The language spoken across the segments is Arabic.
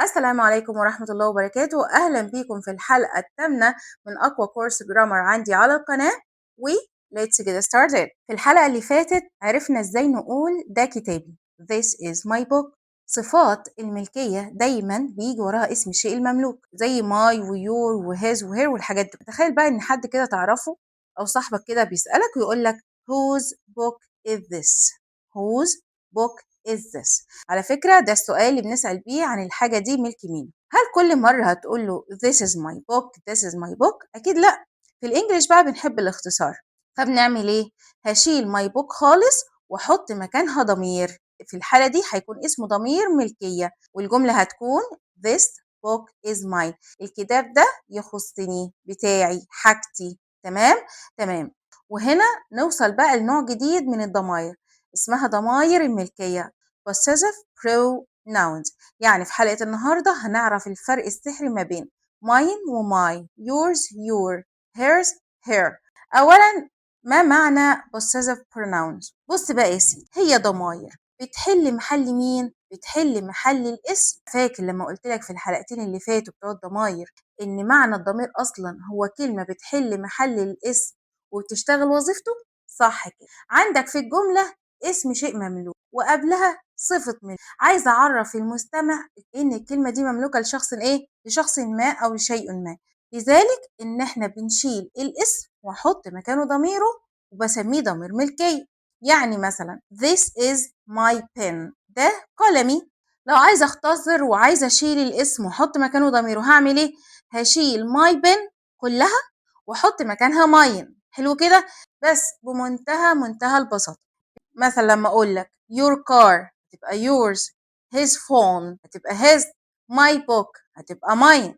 السلام عليكم ورحمة الله وبركاته. أهلا بيكم في الحلقة الثامنة من أقوى كورس جرامر عندي على القناة و let's get started. في الحلقة اللي فاتت عرفنا إزاي نقول ده كتابي this is my book. صفات الملكية دايما بيجي وراها اسم الشيء المملوك زي my ويور وهز وهير والحاجات دي. تخيل بقى إن حد كده تعرفه أو صاحبك كده بيسألك ويقول لك whose book is this؟ whose book is this؟ على فكرة ده السؤال اللي بنسأل بيه عن الحاجة دي ملك مين. هل كل مرة هتقول له this is my book this is my book؟ أكيد لأ. في الإنجليش بقى بنحب الاختصار، فبنعمل إيه؟ هشيل my book خالص وأحط مكانها ضمير. في الحالة دي هيكون اسمه ضمير ملكية والجملة هتكون this book is mine. الكتاب ده يخصني، بتاعي، حاجتي. تمام. وهنا نوصل بقى لنوع جديد من الضمائر اسمها ضمائر الملكية possessive pronouns. يعني في حلقة النهاردة هنعرف الفرق السحري ما بين mine و my، yours your، hers her. أولا ما معنى possessive pronouns؟ بص بقى يا سيدي، هي ضمائر بتحل محل مين؟ بتحل محل الاسم. فاكر لما قلت لك في الحلقتين اللي فاتوا بتوع الضمائر إن معنى الضمير أصلا هو كلمة بتحل محل الاسم وبتشتغل وظيفته؟ صح كده. عندك في الجملة اسم شيء مملوك وقبلها صفة ملك. عايزة أعرف المستمع إن الكلمة دي مملوكة لشخص إيه؟ لشخص ما أو لشيء ما. لذلك إن إحنا بنشيل الاسم وأحط مكانه ضميره وبسميه ضمير ملكية. يعني مثلا this is my pen، ده قلمي. لو عايزة أختصر وعايزة أشيل الاسم وأحط مكانه ضميره هعمل إيه؟ هشيل my pen كلها وأحط مكانها mine. حلو كده؟ بس بمنتهى البساطة. مثلا لما اقول لك your car هتبقى yours، his phone هتبقى his، my book هتبقى mine.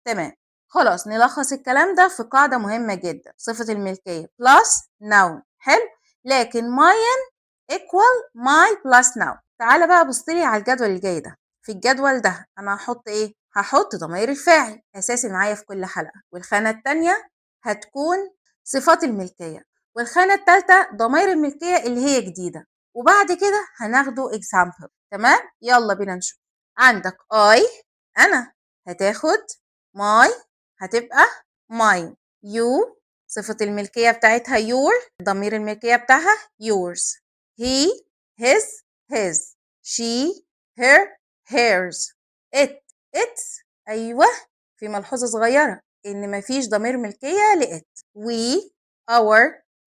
تمام. خلاص نلخص الكلام ده في قاعدة مهمة جدا. صفة الملكية plus noun حلو، لكن mine equal my plus noun. تعالى بقى بصلي على الجدول الجاي ده. في الجدول ده انا هحط ايه؟ هحط ضمير الفاعل اساسي معايا في كل حلقة، والخانة التانية هتكون صفات الملكية، والخانة التالتة ضمائر الملكية اللي هي جديدة. وبعد كده هناخده example. تمام، يلا بينا نشوف. عندك I أنا هتاخد my هتبقى mine، you صفة الملكية بتاعتها your، ضمير الملكية بتاعها yours، he his، she her hers، its أيوة. في ملحوظة صغيرة إن مفيش ضمير ملكية لإت. we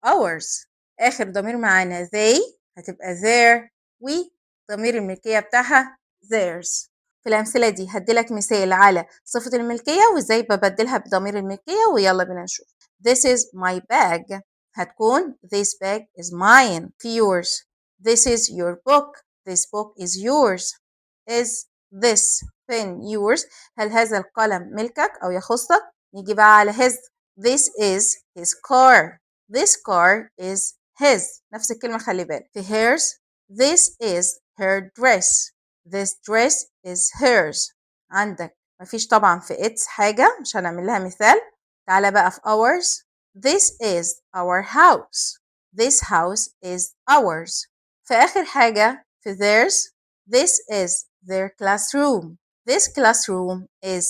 ours. آخر ضمير معانا they هتبقى their، we ضمير الملكية بتاعها theirs. في الأمثلة دي هديلك مثال على صفة الملكية وإزاي ببدلها بضمير الملكية، ويلا بينا نشوف. This is my bag هتكون this bag is mine. في yours this is your book this book is yours. is this pen yours؟ هل هذا القلم ملكك أو يخصك؟ نيجي بقى على his this is his car this car is his. نفس الكلمة خلي بالك. في hers this is her dress this dress is hers. عندك مفيش طبعا في its حاجة مش هنعمل لها مثال. تعالى بقى في ours this is our house this house is ours. في آخر حاجة في theirs this is their classroom this classroom is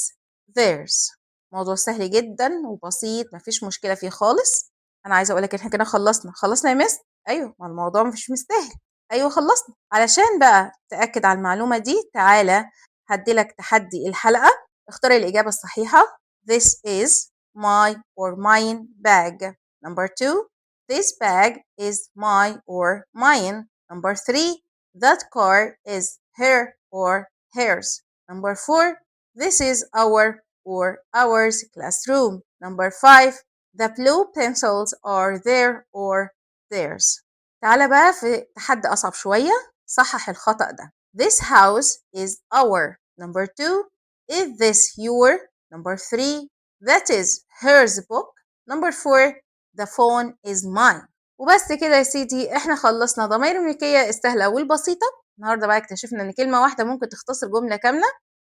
theirs. موضوع سهل جدا وبسيط مفيش مشكلة فيه خالص. أنا عايزة أقولك إن إحنا كده خلصنا يا مس. أيوه، ما الموضوع مش مستاهل. أيوه خلصنا. علشان بقى تأكد على المعلومة دي تعالى هديلك تحدي الحلقة. اختار الإجابة الصحيحة. This is my or mine bag. Number 2 this bag is my or mine. Number 3 that car is her or hers. Number 4 this is our or ours classroom. Number 5 the blue pencils are there or theirs. تعالى بقى في تحدي أصعب شوية. صحح الخطأ ده. This house is our. Number 2 is this your. Number 3 that is hers book. Number 4 the phone is mine. وبس كده يا سيدي احنا خلصنا ضمائر الملكية السهلة والبسيطة. النهاردة بقى اكتشفنا ان كلمة واحدة ممكن تختصر جملة كاملة،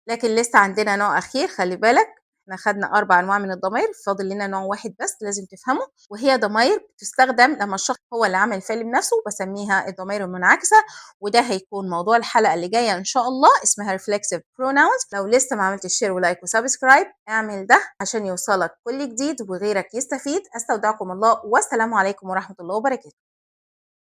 لكن لسه عندنا نوع أخير خلي بالك. احنا خدنا 4 أنواع من الضماير، فاضل لنا نوع واحد بس لازم تفهمه، وهي ضماير بتستخدم لما الشخص هو اللي عمل الفعل بنفسه، بسميها الضماير المنعكسة. وده هيكون موضوع الحلقة اللي جاية إن شاء الله، اسمها reflexive pronouns. لو لسه ما عملتش شير ولايك وسبسكرايب اعمل ده عشان يوصلك كل جديد وغيرك يستفيد. أستودعكم الله والسلام عليكم ورحمة الله وبركاته.